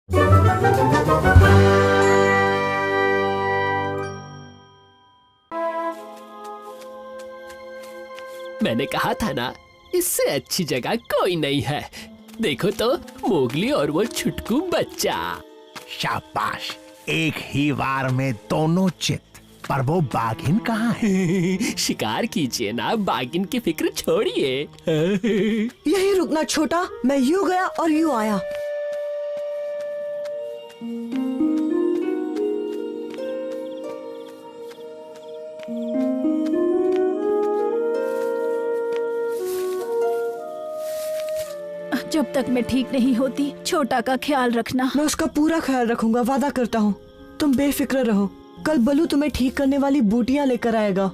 मैंने कहा था ना, इससे अच्छी जगह कोई नहीं है। देखो तो, मोगली और वो छुटकू बच्चा। शाबाश, एक ही वार में दोनों चित। पर वो बाघिन कहाँ है? शिकार कीजिए ना, बाघिन की फिक्र छोड़िए। यही रुकना छोटा, मैं यूं गया और यूं आया। जब तक मैं ठीक नहीं होती, छोटा का ख्याल रखना। मैं उसका पूरा ख्याल रखूंगा, वादा करता हूँ। तुम बेफिक्र रहो, कल बलू तुम्हें ठीक करने वाली बूटियां लेकर आएगा।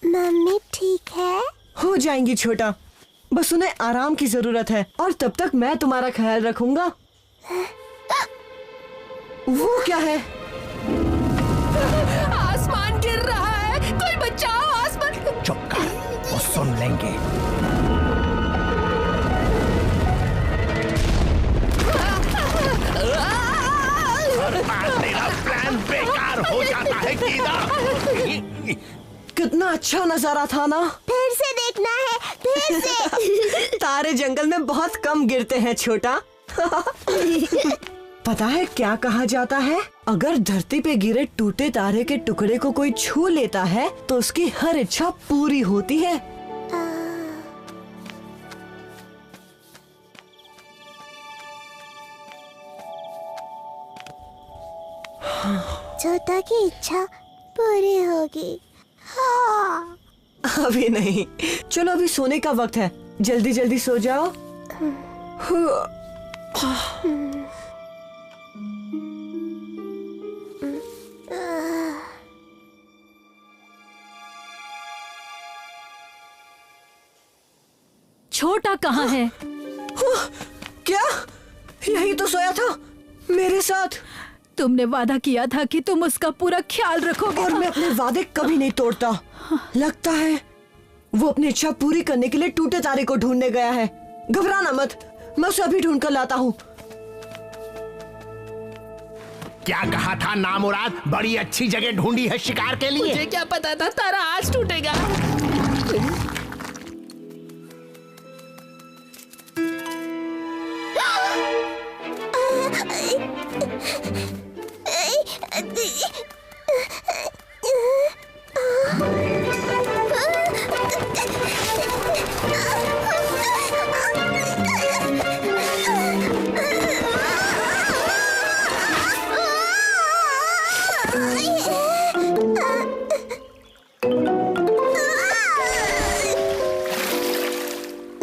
मम्मी ठीक है? हो जाएंगी छोटा, बस उन्हें आराम की जरूरत है, और तब तक मैं तुम्हारा ख्याल रखूंगा। वो क्या है? आसमान गिर रहा है, कोई बचाओ, आसमान। चुप कर, वो सुन लेंगे। हर बार तेरा प्लान बेकार हो जाता है गीता। कितना अच्छा नजारा था ना? फिर से देखना है, फिर से। तारे जंगल में बहुत कम गिरते हैं छोटा। पता है क्या कहा जाता है? अगर धरती पे गिरे टूटे तारे के टुकड़े को कोई छू लेता है तो उसकी हर इच्छा पूरी होती है। छोटा की इच्छा पूरी होगी। हाँ। अभी नहीं, चलो अभी सोने का वक्त है, जल्दी जल्दी सो जाओ। छोटा कहाँ है? क्या? यही तो सोया था मेरे साथ। तुमने वादा किया था कि तुम उसका पूरा ख्याल रखोगे। और मैं अपने वादे कभी नहीं तोड़ता। लगता है वो अपनी इच्छा पूरी करने के लिए टूटे तारे को ढूंढने गया है। घबराना मत, मैं उसे अभी ढूंढ कर लाता हूँ। क्या कहा था नामुराद? बड़ी अच्छी जगह ढूंढी है शिकार के लिए। मुझे क्या पता था तारा आज टूटेगा।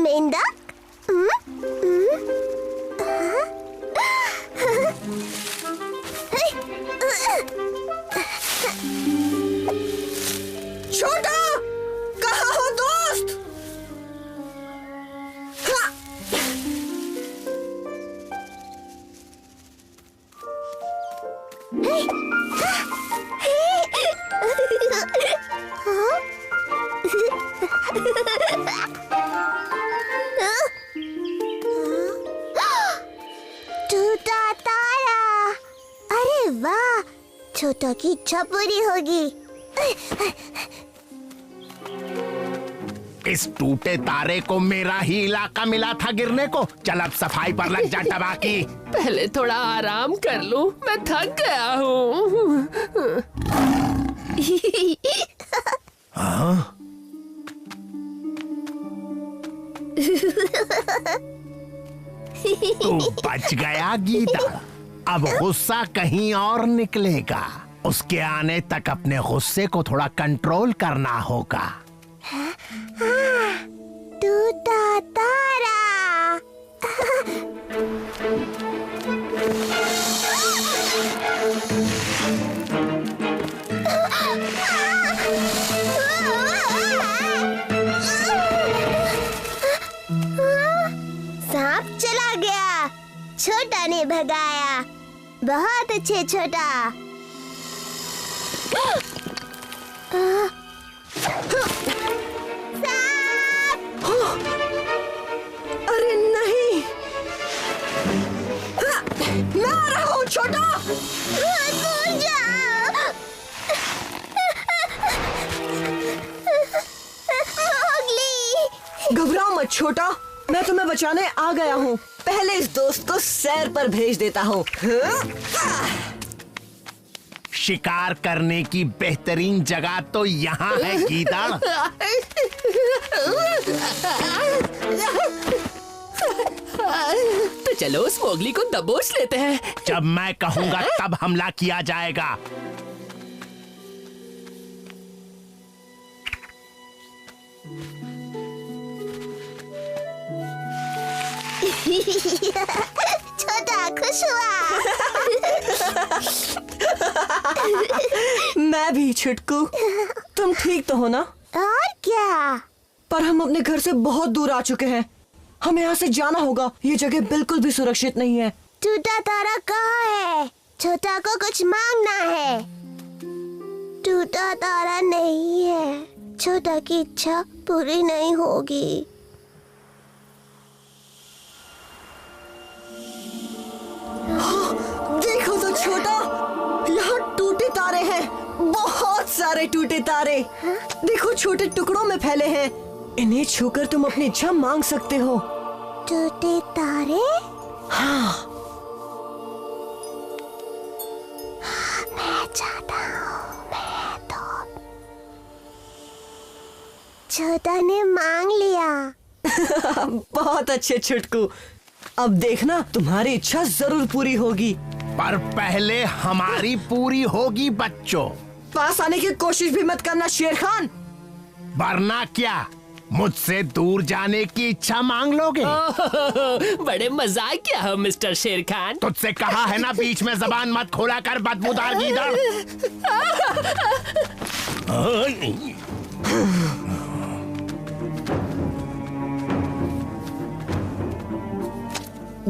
मेंढक? छोटा, कहाँ हो दोस्त? टूटा तारा। अरे वाह, छोटा की इच्छा पूरी होगी। इस टूटे तारे को मेरा ही इलाका मिला था गिरने को। चल अब सफाई पर लग जा टबाकी। पहले थोड़ा आराम कर लूं, मैं थक गया हूँ। तू बच गया गीता। अब गुस्सा कहीं और निकलेगा। उसके आने तक अपने गुस्से को थोड़ा कंट्रोल करना होगा। टूटा तारा। सांप चला गया, छोटा ने भगाया। बहुत अच्छे छोटा। छोटा, मैं तुम्हें बचाने आ गया हूँ। पहले इस दोस्त को सैर पर भेज देता हूँ। शिकार करने की बेहतरीन जगह तो यहाँ है गीदड़। तो चलो उस मोगली को दबोच लेते हैं। जब मैं कहूँगा तब हमला किया जाएगा। छोटा खुश हुआ। मैं भी छुटकू। तुम ठीक तो हो ना? और क्या? पर हम अपने घर से बहुत दूर आ चुके हैं। हमें यहाँ से जाना होगा। ये जगह बिल्कुल भी सुरक्षित नहीं है। टूटा तारा कहाँ है? छोटा को कुछ मांगना है। टूटा तारा नहीं है, छोटा की इच्छा पूरी नहीं होगी। देखो तो छोटा, यहाँ टूटे तारे हैं, बहुत सारे टूटे तारे। देखो छोटे टुकड़ों में फैले हैं। इन्हें छूकर तुम अपनी इच्छा मांग सकते हो। टूटे तारे? हाँ। मैं चाहता हूँ, मैं तो। छोटा ने मांग लिया। बहुत अच्छे छुटकू। अब देखना तुम्हारी इच्छा जरूर पूरी होगी। पर पहले हमारी पूरी होगी बच्चों। पास आने की कोशिश भी मत करना शेर खान। वरना क्या मुझसे दूर जाने की इच्छा मांग लोगे? बड़े मजाक किया हो मिस्टर शेर खान। तुझसे कहा है ना बीच में जबान मत खोला कर बदबूदार गीदड़।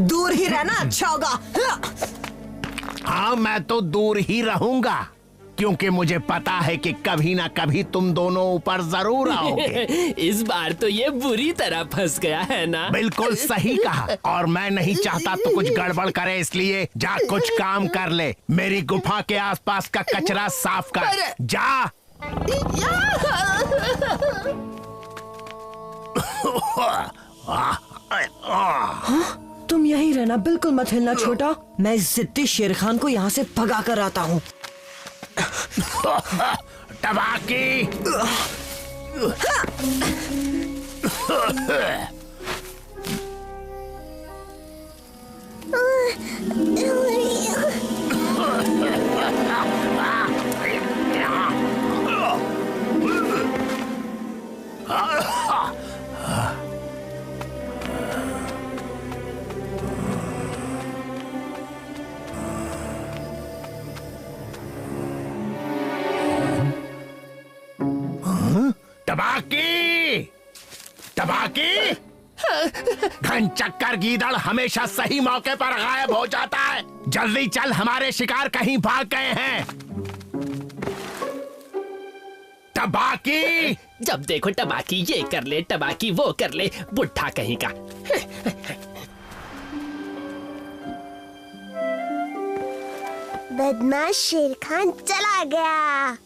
दूर ही रहना अच्छा होगा। हाँ मैं तो दूर ही रहूंगा, क्योंकि मुझे पता है कि कभी ना कभी तुम दोनों ऊपर जरूर आओगे। इस बार तो ये बुरी तरह फंस गया है ना। बिल्कुल सही कहा। और मैं नहीं चाहता तो कुछ गड़बड़ करे, इसलिए जा कुछ काम कर ले। मेरी गुफा के आसपास का कचरा साफ कर। जा। तुम यहीं रहना, बिल्कुल मत हिलना छोटा। मैं इस जिद्दी शेर खान को यहाँ से भगा कर आता हूँ। टबाकी। टबाकी, टबाकी। घन चक्कर गीदड़ हमेशा सही मौके पर गायब हो जाता है। जल्दी चल, हमारे शिकार कहीं भाग गए हैं। टबाकी। जब देखो टबाकी ये कर ले, टबाकी वो कर ले, बुढ़ा कहीं का। बदमाश शेर खान चला गया।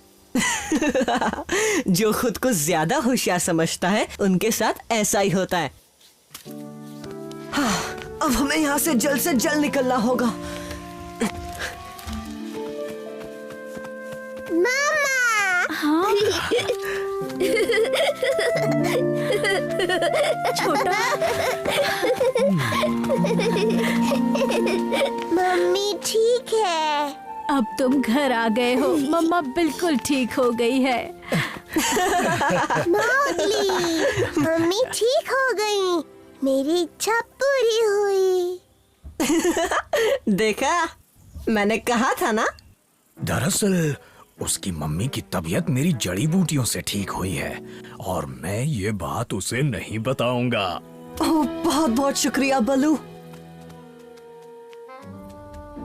जो खुद को ज्यादा होशियार समझता है उनके साथ ऐसा ही होता है। हाँ, अब हमें यहाँ से जल्द निकलना होगा। मामा। हाँ? छोटा, मम्मी ठीक है। अब तुम घर आ गए हो। मम्मा बिल्कुल ठीक हो गई है। मोगली, मम्मी ठीक हो गई। मेरी इच्छा पूरी हुई। देखा, मैंने कहा था ना। दरअसल उसकी मम्मी की तबीयत मेरी जड़ी बूटियों से ठीक हुई है और मैं ये बात उसे नहीं बताऊंगा। ओह, बहुत बहुत शुक्रिया बलू।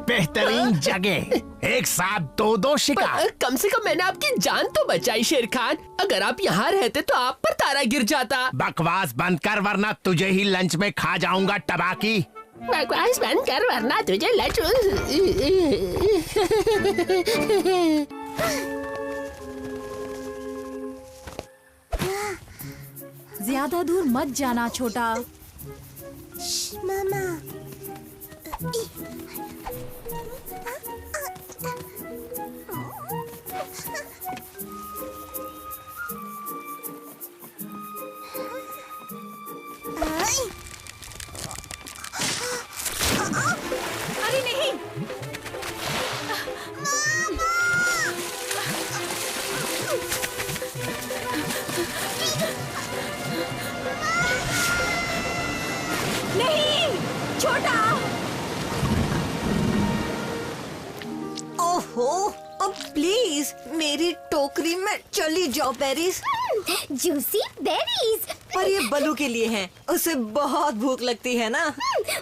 बेहतरीन जगह, एक साथ दो शिकार। कम से कम मैंने आपकी जान तो बचाई शेर खान। अगर आप यहाँ रहते तो आप पर तारा गिर जाता। बकवास बंद कर वरना तुझे ही लंच में खा जाऊंगा टबाकी। बकवास बंद कर वरना तुझे लंच। ज्यादा दूर मत जाना छोटा। मामा। अरे नहीं। नहीं छोटा। ओहो, अब प्लीज मेरी टोकरी में चली जाओ बेरीज। Juicy berries. पर ये बलू के लिए हैं, उसे बहुत भूख लगती है ना।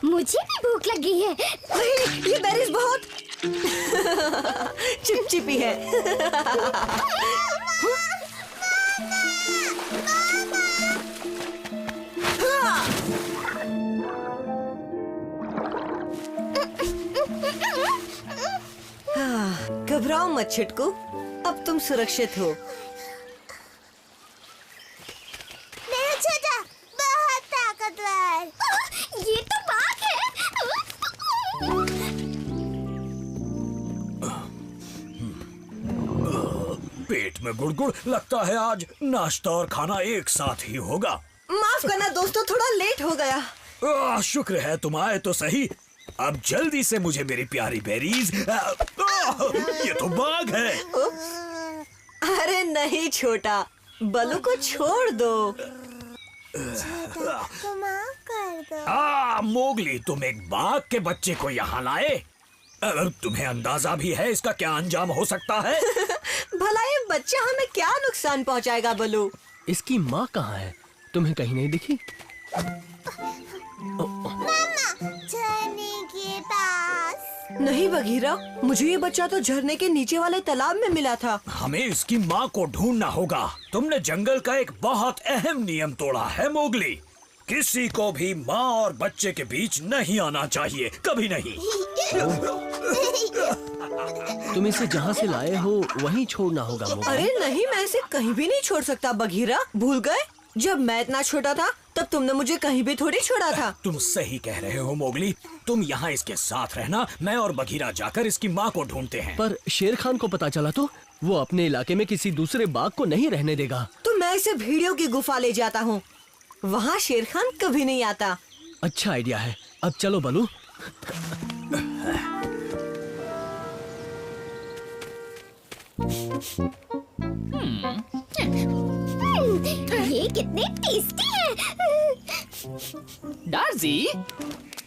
मुझे भी भूख लगी है। नहीं, ये बेरीज बहुत चिपचिपी है। घबराओ मत छिटकू, अब तुम सुरक्षित हो। मेरा छोटा बहुत ताकतवर। ये तो बाघ है। पेट में गुड़गुड़, लगता है आज नाश्ता और खाना एक साथ ही होगा। माफ करना दोस्तों, थोड़ा लेट हो गया। शुक्र है तुम आए तो सही। अब जल्दी से मुझे मेरी प्यारी बेरीज। ये तो बाघ है। अरे नहीं छोटा, बलू को छोड़ दो। तो माफ कर दो। मोगली, तुम एक बाघ के बच्चे को यहाँ लाए। तुम्हें अंदाजा भी है इसका क्या अंजाम हो सकता है? भला ये बच्चा हमें क्या नुकसान पहुँचाएगा बलू? इसकी माँ कहाँ है? तुम्हें कहीं नहीं दिखी? झरने के पास। नहीं बघीरा, मुझे ये बच्चा तो झरने के नीचे वाले तालाब में मिला था। हमें इसकी माँ को ढूंढना होगा। तुमने जंगल का एक बहुत अहम नियम तोड़ा है मोगली। किसी को भी माँ और बच्चे के बीच नहीं आना चाहिए, कभी नहीं। तुम इसे जहाँ से लाए हो वहीं छोड़ना होगा मोगली। अरे नहीं, मैं इसे कहीं भी नहीं छोड़ सकता बघीरा। भूल गए? जब मैं इतना छोटा था तब तुमने मुझे कहीं भी थोड़ी छोड़ा था। तुम सही कह रहे हो मोगली। तुम यहाँ इसके साथ रहना, मैं और बघीरा जाकर इसकी माँ को ढूंढते हैं। पर शेर खान को पता चला तो वो अपने इलाके में किसी दूसरे बाघ को नहीं रहने देगा। तो मैं इसे भेड़ियों की गुफा ले जाता हूँ, वहाँ शेर खान कभी नहीं आता। अच्छा आइडिया है। अब चलो बलू। ये कितने टेस्टी है। डार्जी,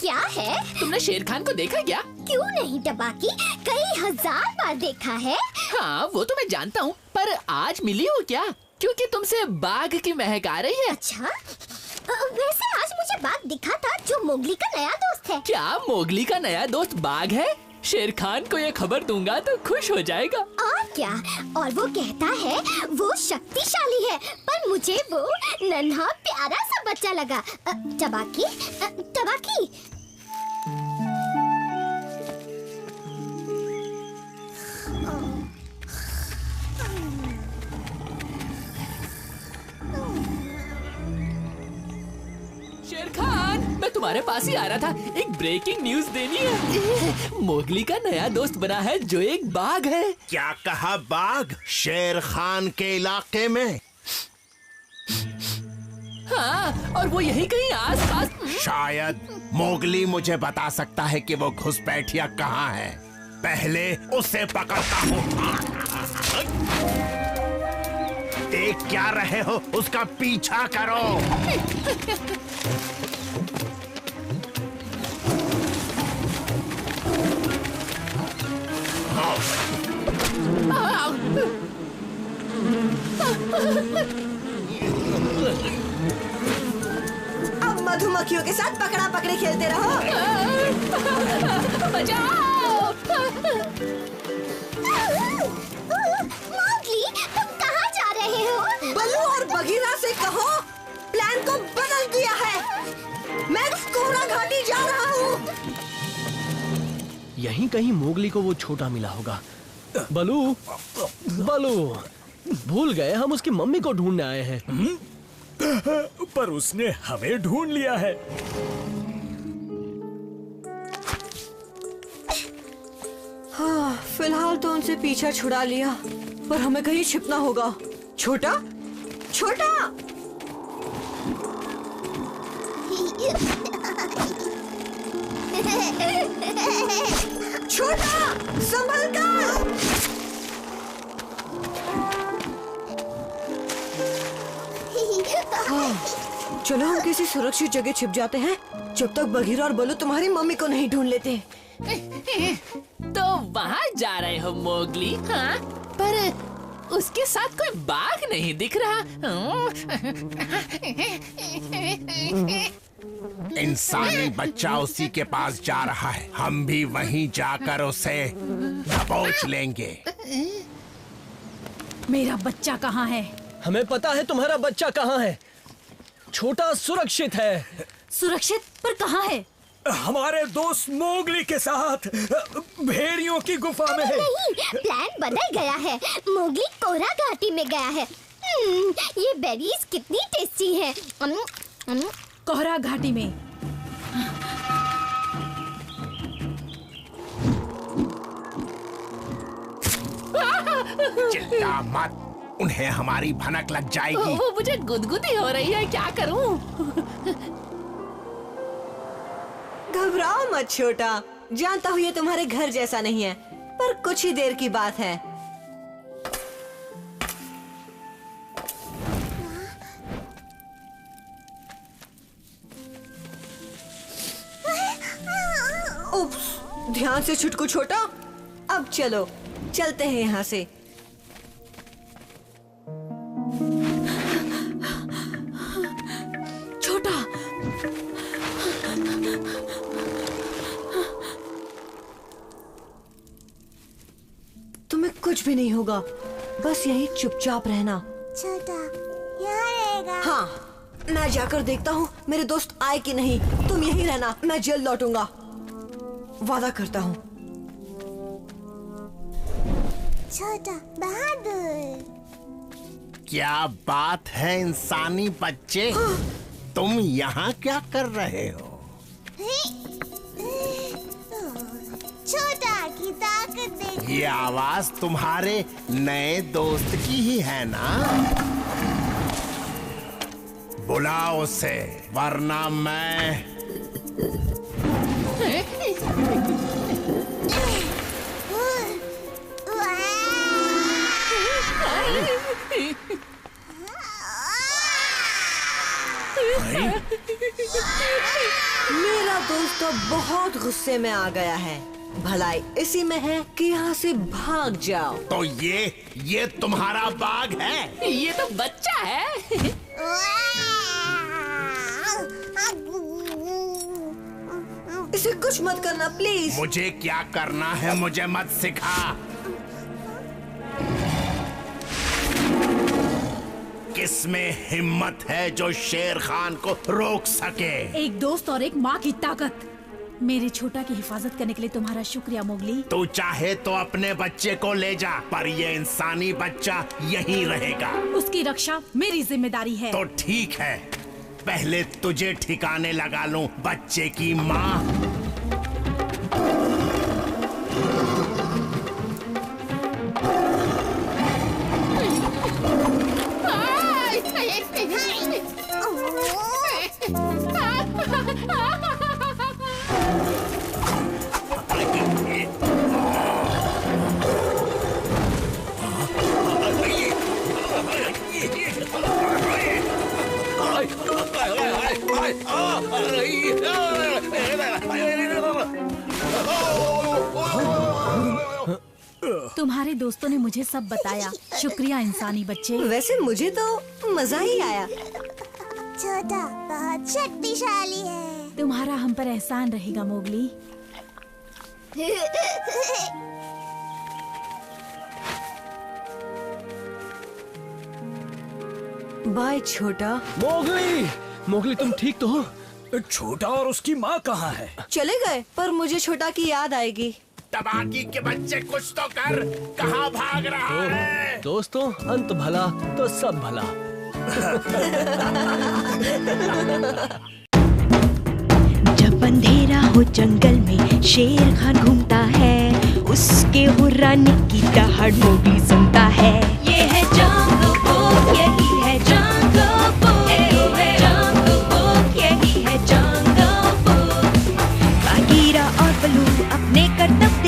क्या है? तुमने शेर खान को देखा क्या? क्यों नहीं टबाकी, कई हजार बार देखा है। हाँ वो तो मैं जानता हूँ, पर आज मिली हो क्या? क्योंकि तुमसे बाघ की महक आ रही है। अच्छा, वैसे आज मुझे बाघ दिखा था जो मोगली का नया दोस्त है। क्या मोगली का नया दोस्त बाघ है? शेर खान को ये खबर दूंगा तो खुश हो जाएगा। और क्या, और वो कहता है वो शक्तिशाली है, पर मुझे वो नन्हा प्यारा सा बच्चा लगा। टबाकी, टबाकी। शेर खान, मैं तुम्हारे पास ही आ रहा था। एक ब्रेकिंग न्यूज देनी है। मोगली का नया दोस्त बना है जो एक बाघ है। क्या कहा? बाघ शेर खान के इलाके में? हाँ, और वो यही कहीं आस-पास। शायद मोगली मुझे बता सकता है कि वो घुसपैठिया कहाँ है। पहले उसे पकड़ता हूँ। देख क्या रहे हो? उसका पीछा करो। अब मधुमक्खियों के साथ पकड़ा पकड़ी खेलते रहो। बचाओ! मोगली, तुम कहाँ जा रहे हो? बलू और बघीरा से कहो प्लान को बदल दिया है। मैं कोबरा घाटी जा रहा हूँ। यहीं कहीं मोगली को वो छोटा मिला होगा। बलू, बलू, भूल गए हम उसकी मम्मी को ढूंढने आए हैं। पर उसने हमें ढूंढ लिया है। हाँ, फिलहाल तो उनसे पीछा छुड़ा लिया, पर हमें कहीं छिपना होगा। छोटा, छोटा, छोटा, संभल कर। हाँ, चलो हम किसी सुरक्षित जगह छिप जाते हैं जब तक बघीरा और बलू तुम्हारी मम्मी को नहीं ढूंढ लेते। तो वहाँ जा रहे हो मोगली? हाँ, पर उसके साथ कोई बाघ नहीं दिख रहा। इंसानी बच्चा उसी के पास जा रहा है, हम भी वहीं जाकर उसे दबोच लेंगे। मेरा बच्चा कहाँ है? हमें पता है तुम्हारा बच्चा कहाँ है। छोटा सुरक्षित है। सुरक्षित? पर कहाँ है? हमारे दोस्त मोगली के साथ भेड़ियों की गुफा में है। नहीं, प्लान बदल गया है। मोगली कोरा घाटी में गया है। ये बेरीज कितनी टेस्टी है। कोहरा घाटी में? चिल्ला मत, उन्हें हमारी भनक लग जाएगी। मुझे गुदगुदी हो रही है, क्या करूं? घबराओ मत छोटा, जानता हूँ ये तुम्हारे घर जैसा नहीं है, पर कुछ ही देर की बात है। उप्स, ध्यान से छुटकू छोटा। अब चलो, चलते हैं यहाँ से। छोटा, तुम्हें कुछ भी नहीं होगा, बस यही चुपचाप रहना। छोटा यहाँ रहेगा। हाँ, मैं जाकर देखता हूँ मेरे दोस्त आए कि नहीं। तुम यहीं रहना, मैं जल्द लौटूंगा, वादा करता हूँ। छोटा बहादुर। क्या बात है इंसानी बच्चे, तुम यहाँ क्या कर रहे हो? छोटा की ताकत देखो। ये आवाज तुम्हारे नए दोस्त की ही है ना? बुलाओ उसे, वरना मैं मेरा दोस्त तो बहुत गुस्से में आ गया है। भलाई इसी में है कि यहाँ से भाग जाओ। तो ये तुम्हारा बाघ है? ये तो बच्चा है। इसे कुछ मत करना प्लीज। मुझे क्या करना है मुझे मत सिखा। किसमें हिम्मत है जो शेर खान को रोक सके? एक दोस्त और एक माँ की ताकत। मेरे छोटा की हिफाजत करने के लिए तुम्हारा शुक्रिया मोगली। तू चाहे तो अपने बच्चे को ले जा, पर ये इंसानी बच्चा यहीं रहेगा। उसकी रक्षा मेरी जिम्मेदारी है। तो ठीक है, पहले तुझे ठिकाने लगा लूं, बच्चे की माँ। तुम्हारे दोस्तों ने मुझे सब बताया। शुक्रिया इंसानी बच्चे। वैसे मुझे तो मजा ही आया। छोटा बहुत शक्तिशाली है। तुम्हारा हम पर एहसान रहेगा मोगली। बाय छोटा। मोगली, मोगली तुम ठीक तो हो? छोटा और उसकी माँ कहाँ है? चले गए, पर मुझे छोटा की याद आएगी। तबाकी के बच्चे कुछ तो कर, कहाँ भाग रहा है? दोस्तों, अंत भला तो सब भला। जब अंधेरा हो जंगल में शेर खान घूमता है, उसके हुर्राने की दहाड़ मोगली सुनता है। ये है जंगल बुक, यही है जंगल बुक, जंगल बुक, यही है जंगल बुक। बागीरा और बलू अपने कर्तव्य